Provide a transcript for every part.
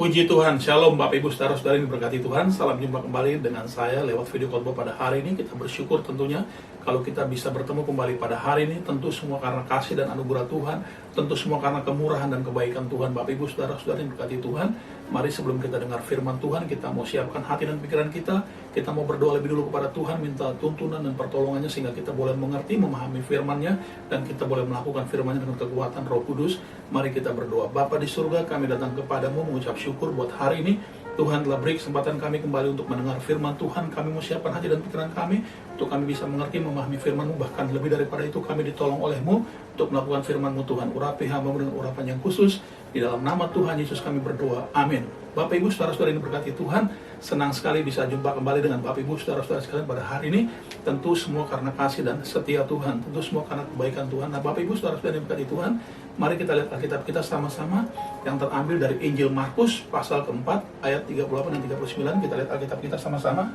Puji Tuhan, Shalom Bapak Ibu Saudara-saudara yang diberkati Tuhan. Salam jumpa kembali dengan saya lewat video khotbah pada hari ini. Kita bersyukur tentunya kalau kita bisa bertemu kembali pada hari ini. Tentu semua karena kasih dan anugerah Tuhan, tentu semua karena kemurahan dan kebaikan Tuhan. Bapak Ibu Saudara-saudara yang diberkati Tuhan, mari sebelum kita dengar firman Tuhan, kita mau siapkan hati dan pikiran kita. Kita mau berdoa lebih dulu kepada Tuhan, minta tuntunan dan pertolongannya sehingga kita boleh mengerti, memahami firman-Nya, dan kita boleh melakukan firman-Nya dengan kekuatan Roh Kudus. Mari kita berdoa. Bapa di surga, kami datang kepadamu mengucap syukur buat hari ini. Tuhan telah beri kesempatan kami kembali untuk mendengar firman Tuhan. Kami mau siapkan hati dan pikiran kami untuk kami bisa mengerti, memahami firman-Mu. Bahkan lebih daripada itu, kami ditolong oleh-Mu untuk melakukan firman-Mu Tuhan. Urapi hamba-Mu dengan urapan yang khusus. Di dalam nama Tuhan Yesus kami berdoa. Amin. Bapak Ibu saudara-saudara yang diberkati Tuhan, senang sekali bisa jumpa kembali dengan Bapak Ibu saudara-saudara sekalian pada hari ini. Tentu semua karena kasih dan setia Tuhan, tentu semua karena kebaikan Tuhan. Nah, Bapak Ibu saudara-saudara yang diberkati Tuhan, mari kita lihat Alkitab kita sama-sama yang terambil dari Injil Markus pasal keempat ayat 38 dan 39. Kita lihat Alkitab kita sama-sama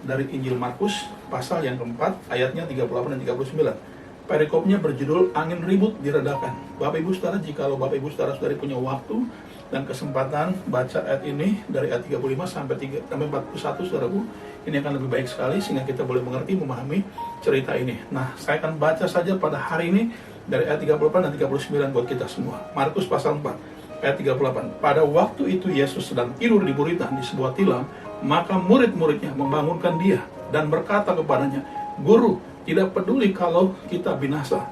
dari Injil Markus pasal yang keempat ayatnya 38 dan 39. Perikopnya berjudul Angin Ribut Diredakan. Bapak Ibu Saudara, jikalau Bapak Ibu Saudara-saudari punya waktu dan kesempatan baca ayat ini dari ayat 35 sampai 41, Saudaraku, ini akan lebih baik sekali sehingga kita boleh mengerti, memahami cerita ini. Nah, saya akan baca saja pada hari ini dari ayat 38 dan 39 buat kita semua. Markus pasal 4 ayat 38. Pada waktu itu Yesus sedang tidur di buritan di sebuah tilam, maka murid-muridnya membangunkan dia dan berkata kepadanya, "Guru, tidak peduli kalau kita binasa."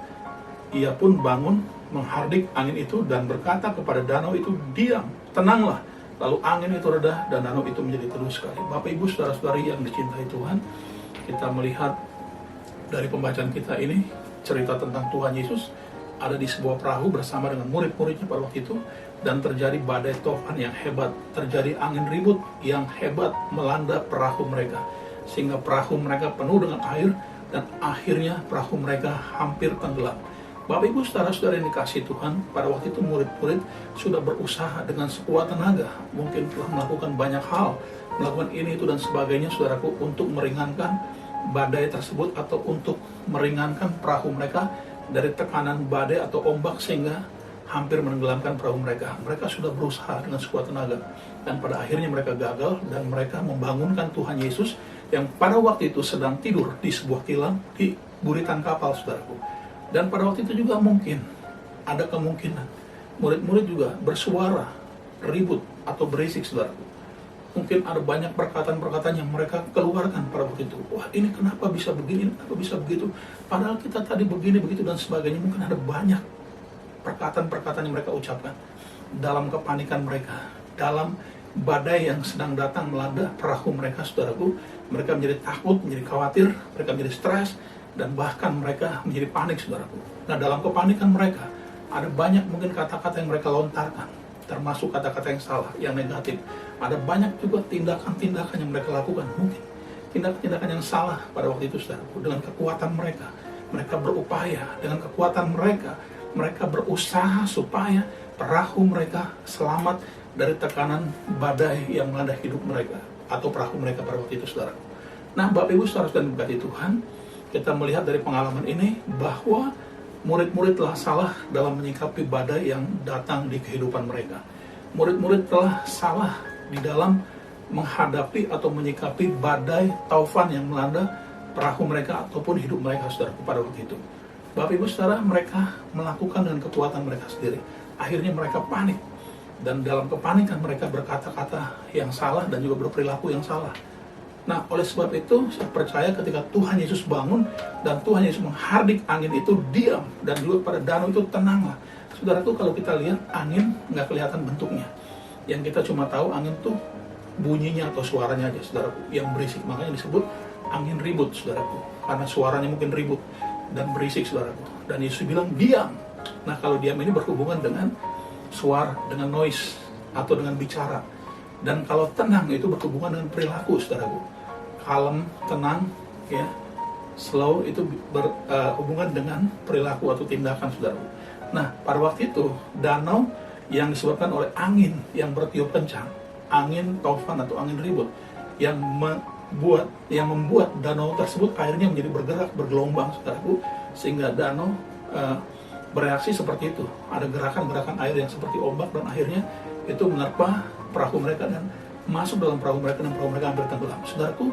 Ia pun bangun, menghardik angin itu dan berkata kepada danau itu, "Diam, tenanglah." Lalu angin itu reda dan danau itu menjadi teduh sekali. Bapak Ibu saudara-saudari yang dicintai Tuhan, kita melihat dari pembacaan kita ini cerita tentang Tuhan Yesus ada di sebuah perahu bersama dengan murid-muridnya pada waktu itu, dan terjadi badai tofan yang hebat, terjadi angin ribut yang hebat melanda perahu mereka sehingga perahu mereka penuh dengan air dan akhirnya perahu mereka hampir tenggelam. Bapak Ibu saudara-saudara yang dikasihi Tuhan, pada waktu itu murid-murid sudah berusaha dengan sekuat tenaga, mungkin telah melakukan banyak hal, melakukan ini itu dan sebagainya, saudaraku, untuk meringankan badai tersebut atau untuk meringankan perahu mereka dari tekanan badai atau ombak sehingga hampir menenggelamkan perahu mereka. Mereka sudah berusaha dengan sekuat tenaga dan pada akhirnya mereka gagal dan mereka membangunkan Tuhan Yesus yang pada waktu itu sedang tidur di sebuah tilam di buritan kapal, saudaraku. Dan pada waktu itu juga mungkin ada kemungkinan murid-murid juga bersuara ribut atau berisik, saudaraku. Mungkin ada banyak perkataan-perkataan yang mereka keluarkan pada waktu itu. Wah, ini kenapa bisa begini, kenapa bisa begitu, padahal kita tadi begini, begitu dan sebagainya. Mungkin ada banyak perkataan-perkataan yang mereka ucapkan dalam kepanikan mereka, dalam badai yang sedang datang melanda perahu mereka, saudaraku. Mereka menjadi takut, menjadi khawatir, mereka menjadi stres, dan bahkan mereka menjadi panik, saudaraku. Nah, dalam kepanikan mereka ada banyak mungkin kata-kata yang mereka lontarkan, termasuk kata-kata yang salah, yang negatif. Ada banyak juga tindakan-tindakan yang mereka lakukan, mungkin tindakan-tindakan yang salah pada waktu itu, saudaraku. Dengan kekuatan mereka, mereka berupaya, dengan kekuatan mereka, mereka berusaha supaya perahu mereka selamat dari tekanan badai yang melanda hidup mereka atau perahu mereka pada waktu itu, saudaraku. Nah, Bapak Ibu saudara dan berkati Tuhan, kita melihat dari pengalaman ini bahwa murid-murid telah salah dalam menyikapi badai yang datang di kehidupan mereka. Murid-murid telah salah di dalam menghadapi atau menyikapi badai taufan yang melanda perahu mereka ataupun hidup mereka, saudaraku, pada waktu itu. Bapak Ibu saudara, mereka melakukan dengan kekuatan mereka sendiri. Akhirnya mereka panik. Dan dalam kepanikan mereka berkata-kata yang salah dan juga berperilaku yang salah. Nah, oleh sebab itu saya percaya ketika Tuhan Yesus bangun dan Tuhan Yesus menghardik angin itu, diam, dan juga pada danau itu tenanglah. Saudaraku, kalau kita lihat angin nggak kelihatan bentuknya. Yang kita cuma tahu angin itu bunyinya atau suaranya aja, saudaraku, yang berisik. Makanya disebut angin ribut, saudaraku, karena suaranya mungkin ribut dan berisik, saudaraku. Dan Yesus bilang diam. Nah, kalau diam ini berhubungan dengan suara, dengan noise atau dengan bicara. Dan kalau tenang itu berhubungan dengan perilaku, saudaraku. Kalem, tenang, ya, slow itu berhubungan dengan perilaku atau tindakan, saudaraku. Nah, pada waktu itu danau yang disebabkan oleh angin yang bertiup kencang, angin taufan atau angin ribut yang membuat danau tersebut airnya menjadi bergerak, bergelombang, saudaraku, sehingga danau bereaksi seperti itu. Ada gerakan-gerakan air yang seperti ombak dan akhirnya itu menerpa perahu mereka dan masuk dalam perahu mereka dan perahu mereka hampir tenggelam. Saudaraku,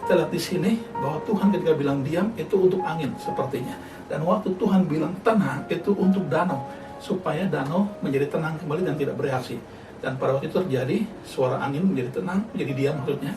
kita lihat di sini bahwa Tuhan ketika bilang diam itu untuk angin sepertinya. Dan waktu Tuhan bilang tenang itu untuk danau, supaya danau menjadi tenang kembali dan tidak bereaksi. Dan pada waktu itu terjadi suara angin menjadi tenang, menjadi diam maksudnya.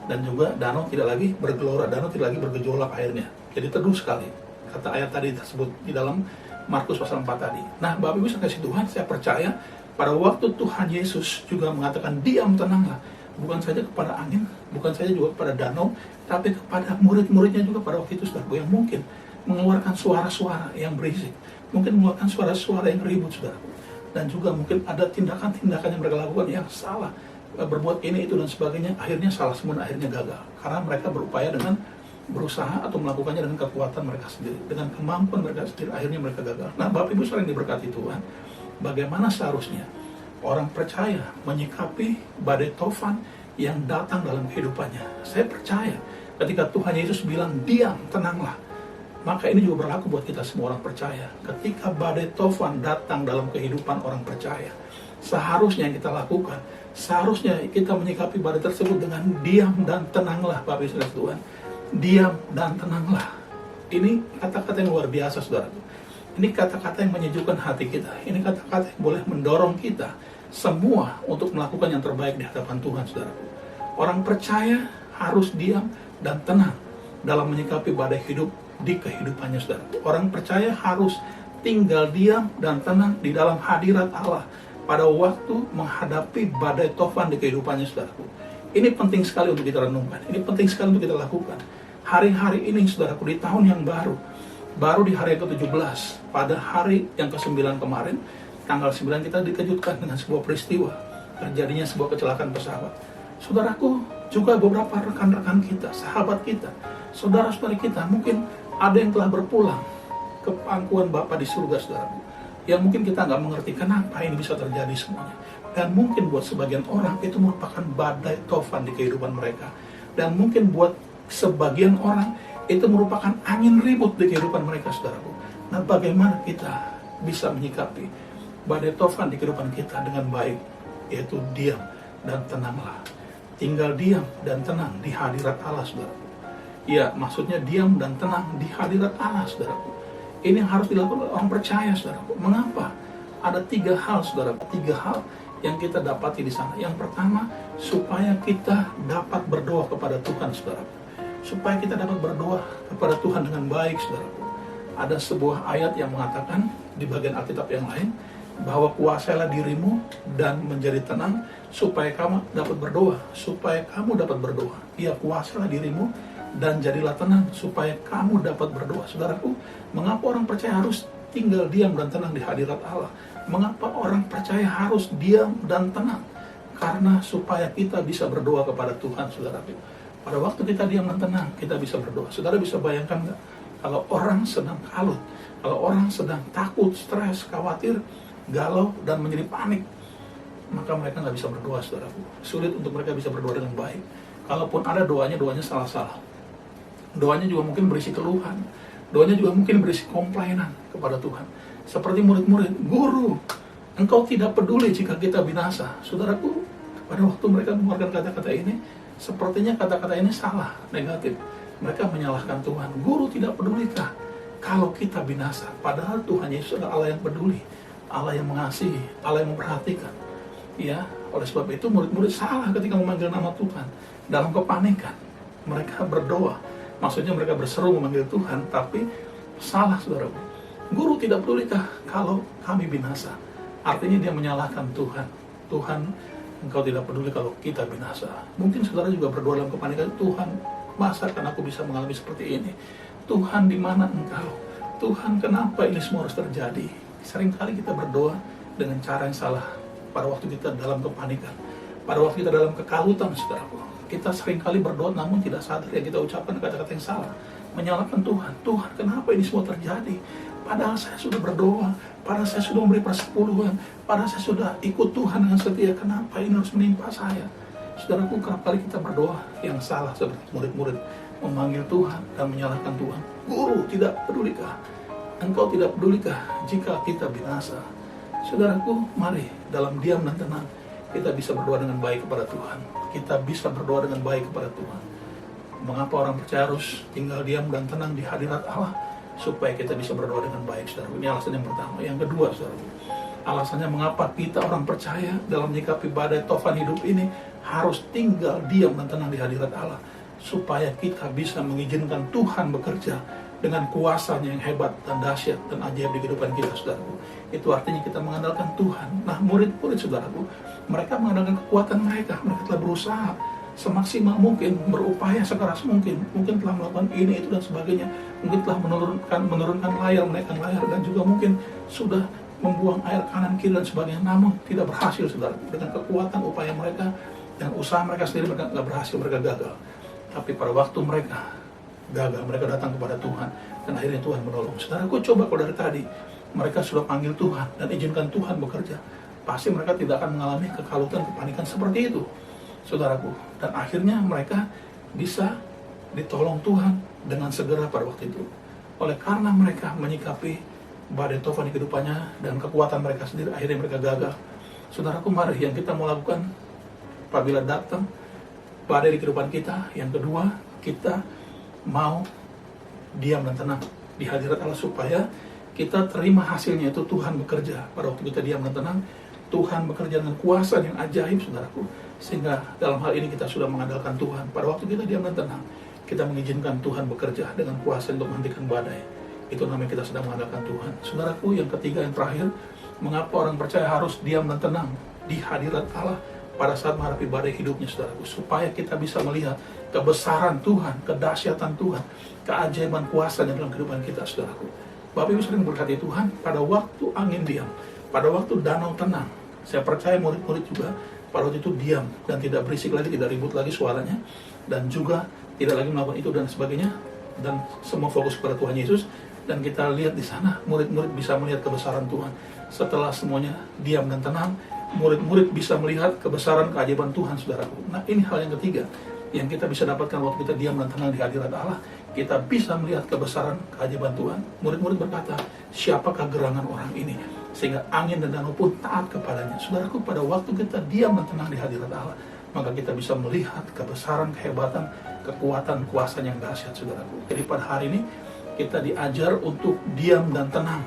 Dan juga danau tidak lagi bergelora, danau tidak lagi bergejolak airnya. Jadi teduh sekali. Kata ayat tadi tersebut di dalam Markus pasal 4 tadi. Nah, Bapak Ibu kasih Tuhan, saya percaya pada waktu Tuhan Yesus juga mengatakan diam, tenanglah. Bukan saja kepada angin, bukan saja juga kepada danau, tapi kepada murid-muridnya juga pada waktu itu, saudaraku, yang mungkin mengeluarkan suara-suara yang berisik, mungkin mengeluarkan suara-suara yang ribut, saudaraku. Dan juga mungkin ada tindakan-tindakan yang mereka lakukan yang salah, berbuat ini, itu, dan sebagainya, akhirnya salah semua, akhirnya gagal. Karena mereka berupaya dengan berusaha atau melakukannya dengan kekuatan mereka sendiri, dengan kemampuan mereka sendiri, akhirnya mereka gagal. Nah, Bapak Ibu sering diberkati Tuhan, bagaimana seharusnya orang percaya menyikapi badai tofan yang datang dalam kehidupannya. Saya percaya ketika Tuhan Yesus bilang diam, tenanglah, maka ini juga berlaku buat kita semua orang percaya. Ketika badai tofan datang dalam kehidupan orang percaya, seharusnya yang kita lakukan, seharusnya kita menyikapi badai tersebut dengan diam dan tenanglah. Bapak Ibu Tuhan, diam dan tenanglah. Ini kata-kata yang luar biasa, saudaraku. Ini kata-kata yang menyejukkan hati kita. Ini kata-kata yang boleh mendorong kita semua untuk melakukan yang terbaik di hadapan Tuhan, saudaraku. Orang percaya harus diam dan tenang dalam menyikapi badai hidup di kehidupannya, saudaraku. Orang percaya harus tinggal diam dan tenang di dalam hadirat Allah pada waktu menghadapi badai tofan di kehidupannya, saudaraku. Ini penting sekali untuk kita renungkan. Ini penting sekali untuk kita lakukan. Hari-hari ini, saudaraku, di tahun yang baru di hari yang ke-17, pada hari yang ke-9 kemarin, tanggal 9 kita dikejutkan dengan sebuah peristiwa, terjadinya sebuah kecelakaan pesawat. Saudaraku, juga beberapa rekan-rekan kita, sahabat kita, saudara-saudari kita, mungkin ada yang telah berpulang ke pangkuan Bapa di surga, saudaraku, yang mungkin kita nggak mengerti kenapa ini bisa terjadi semuanya. Dan mungkin buat sebagian orang itu merupakan badai tofan di kehidupan mereka. Dan mungkin buat sebagian orang itu merupakan angin ribut di kehidupan mereka, saudaraku. Nah, bagaimana kita bisa menyikapi badai tofan di kehidupan kita dengan baik? Yaitu diam dan tenanglah. Tinggal diam dan tenang di hadirat Allah, saudaraku. Ya, maksudnya diam dan tenang di hadirat Allah, saudaraku. Ini yang harus dilakukan oleh orang percaya, saudaraku. Mengapa? Ada 3 hal, saudaraku. 3 hal yang kita dapati di sana. Yang pertama, supaya kita dapat berdoa kepada Tuhan, saudaraku. Supaya kita dapat berdoa kepada Tuhan dengan baik, saudaraku. Ada sebuah ayat yang mengatakan di bagian Alkitab yang lain, bahwa kuasailah dirimu dan menjadi tenang supaya kamu dapat berdoa. Supaya kamu dapat berdoa. Ya, kuasailah dirimu dan jadilah tenang supaya kamu dapat berdoa. Saudaraku, mengapa orang percaya harus tinggal diam dan tenang di hadirat Allah? Mengapa orang percaya harus diam dan tenang? Karena supaya kita bisa berdoa kepada Tuhan, saudaraku. Pada waktu kita diam dan tenang, kita bisa berdoa. Saudara bisa bayangkan nggak? Kalau orang sedang kalut, kalau orang sedang takut, stres, khawatir, galau, dan menjadi panik, maka mereka nggak bisa berdoa, saudaraku. Sulit untuk mereka bisa berdoa dengan baik. Kalaupun ada doanya salah-salah. Doanya juga mungkin berisi keluhan. Doanya juga mungkin berisi komplainan kepada Tuhan. Seperti murid-murid, guru, engkau tidak peduli jika kita binasa. Saudaraku, pada waktu mereka mengeluarkan kata-kata ini, sepertinya kata-kata ini salah, negatif. Mereka menyalahkan Tuhan. Guru, tidak pedulikah kalau kita binasa? Padahal Tuhan Yesus adalah Allah yang peduli, Allah yang mengasihi, Allah yang memperhatikan. Ya, oleh sebab itu murid-murid salah ketika memanggil nama Tuhan. Dalam kepanikan, mereka berdoa. Maksudnya mereka berseru memanggil Tuhan, tapi salah, saudara. Guru, tidak pedulikah kalau kami binasa? Artinya dia menyalahkan Tuhan. Tuhan, engkau tidak peduli kalau kita binasa. Mungkin saudara juga berdoa dalam kepanikan, Tuhan, masa kan aku bisa mengalami seperti ini? Tuhan, di mana engkau? Tuhan, kenapa ini semua harus terjadi? Seringkali kita berdoa dengan cara yang salah pada waktu kita dalam kepanikan, pada waktu kita dalam kekalutan, saudaraku. Kita seringkali berdoa namun tidak sadar yang kita ucapkan kata-kata yang salah, menyalahkan Tuhan. Tuhan, kenapa ini semua terjadi? Padahal saya sudah berdoa, padahal saya sudah memberi persepuluhan, padahal saya sudah ikut Tuhan dengan setia. Kenapa ini harus menimpa saya? Saudaraku, kerap kali kita berdoa yang salah seperti murid-murid, memanggil Tuhan dan menyalahkan Tuhan. Guru, tidak pedulikah? Engkau tidak pedulikah jika kita binasa? Saudaraku, mari dalam diam dan tenang kita bisa berdoa dengan baik kepada Tuhan. Kita bisa berdoa dengan baik kepada Tuhan. Mengapa orang percaya harus tinggal diam dan tenang di hadirat Allah? Supaya kita bisa berdoa dengan baik, saudara. Ini alasan yang pertama. Yang kedua, saudara, alasannya mengapa kita orang percaya dalam menyikapi badai tofan hidup ini harus tinggal diam dan tenang di hadirat Allah. Supaya kita bisa mengizinkan Tuhan bekerja dengan kuasanya yang hebat dan dahsyat dan ajaib di kehidupan kita, saudaraku. Itu artinya kita mengandalkan Tuhan. Nah, murid-murid, saudaraku, mereka mengandalkan kekuatan mereka. Mereka telah berusaha semaksimal mungkin, berupaya sekeras mungkin telah melakukan ini, itu, dan sebagainya. Mungkin telah menurunkan layar, menaikkan layar, dan juga mungkin sudah membuang air kanan, kiri, dan sebagainya. Namun, tidak berhasil, saudaraku. Dengan kekuatan upaya mereka dan usaha mereka sendiri, mereka tidak berhasil, mereka gagal. Tapi pada waktu mereka gagal, mereka datang kepada Tuhan, dan akhirnya Tuhan menolong. Saudaraku, coba kalau dari tadi mereka sudah panggil Tuhan dan izinkan Tuhan bekerja, pasti mereka tidak akan mengalami kekalutan, kepanikan seperti itu, saudaraku. Dan akhirnya mereka bisa ditolong Tuhan dengan segera pada waktu itu. Oleh karena mereka menyikapi badai tofan di kehidupannya dan kekuatan mereka sendiri, akhirnya mereka gagal. Saudaraku, mari yang kita mau lakukan apabila datang badai di kehidupan kita, yang kedua, kita mau diam dan tenang di hadirat Allah supaya kita terima hasilnya, itu Tuhan bekerja. Pada waktu kita diam dan tenang, Tuhan bekerja dengan kuasa yang ajaib, saudaraku. Sehingga dalam hal ini kita sudah mengandalkan Tuhan. Pada waktu kita diam dan tenang, kita mengizinkan Tuhan bekerja dengan kuasa untuk menghentikan badai. Itu namanya kita sedang mengandalkan Tuhan. Saudaraku, yang ketiga, yang terakhir, mengapa orang percaya harus diam dan tenang di hadirat Allah pada saat menghadapi badai hidupnya, saudaraku, supaya kita bisa melihat kebesaran Tuhan, kedahsyatan Tuhan, keajaiban kuasa dalam kehidupan kita, saudaraku. Bapak Ibu sering berkati Tuhan, pada waktu angin diam, pada waktu danau tenang, saya percaya murid-murid juga pada waktu itu diam dan tidak berisik lagi, tidak ribut lagi suaranya, dan juga tidak lagi melakukan itu dan sebagainya, dan semua fokus kepada Tuhan Yesus. Dan kita lihat di sana, murid-murid bisa melihat kebesaran Tuhan. Setelah semuanya diam dan tenang, murid-murid bisa melihat kebesaran keajaiban Tuhan, saudaraku. Nah, ini hal yang ketiga yang kita bisa dapatkan waktu kita diam dan tenang di hadirat Allah. Kita bisa melihat kebesaran keajaiban Tuhan. Murid-murid berkata, siapakah gerangan orang ini sehingga angin dan danau pun taat kepadanya. Saudaraku, pada waktu kita diam dan tenang di hadirat Allah, maka kita bisa melihat kebesaran, kehebatan, kekuatan, kuasa yang dahsyat, saudaraku. Jadi pada hari ini kita diajar untuk diam dan tenang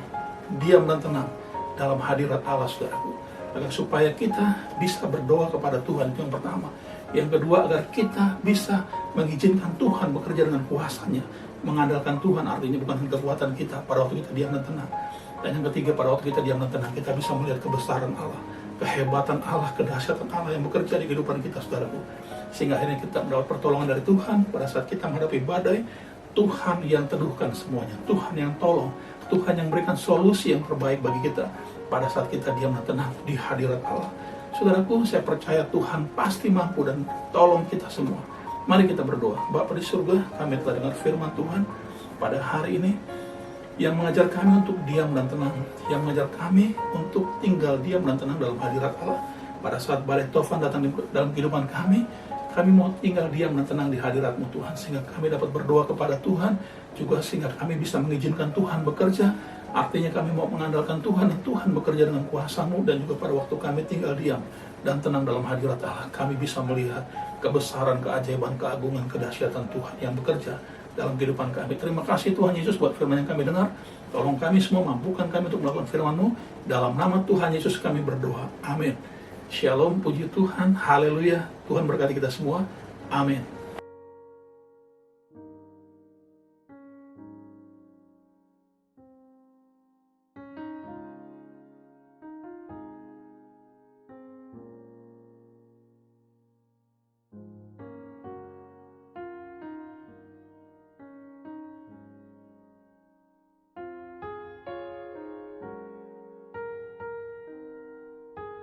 dalam hadirat Allah, saudaraku, agar supaya kita bisa berdoa kepada Tuhan, itu yang pertama. Yang kedua, agar kita bisa mengizinkan Tuhan bekerja dengan kuasanya. Mengandalkan Tuhan artinya bukan kekuatan kita pada waktu kita diam dan tenang. Dan yang ketiga, pada waktu kita diam dan tenang, kita bisa melihat kebesaran Allah, kehebatan Allah, kedahsyatan Allah yang bekerja di kehidupan kita, saudaraku. Sehingga akhirnya kita mendapat pertolongan dari Tuhan pada saat kita menghadapi badai. Tuhan yang teduhkan semuanya, Tuhan yang tolong, Tuhan yang berikan solusi yang terbaik bagi kita pada saat kita diam dan tenang di hadirat Allah. Saudaraku, saya percaya Tuhan pasti mampu dan tolong kita semua. Mari kita berdoa. Bapa di surga, kami telah dengar firman Tuhan pada hari ini yang mengajar kami untuk diam dan tenang, yang mengajar kami untuk tinggal diam dan tenang dalam hadirat Allah. Pada saat badai tofan datang dalam kehidupan kami mau tinggal diam dan tenang di hadirat-Mu, Tuhan, sehingga kami dapat berdoa kepada Tuhan, juga sehingga kami bisa mengizinkan Tuhan bekerja. Artinya kami mau mengandalkan Tuhan, dan Tuhan bekerja dengan kuasa-Mu, dan juga pada waktu kami tinggal diam dan tenang dalam hadirat Allah, kami bisa melihat kebesaran, keajaiban, keagungan, kedahsyatan Tuhan yang bekerja dalam kehidupan kami. Terima kasih Tuhan Yesus buat firman yang kami dengar. Tolong kami semua, mampukan kami untuk melakukan firman-Mu. Dalam nama Tuhan Yesus kami berdoa. Amin. Shalom, puji Tuhan, haleluya. Tuhan berkati kita semua. Amin.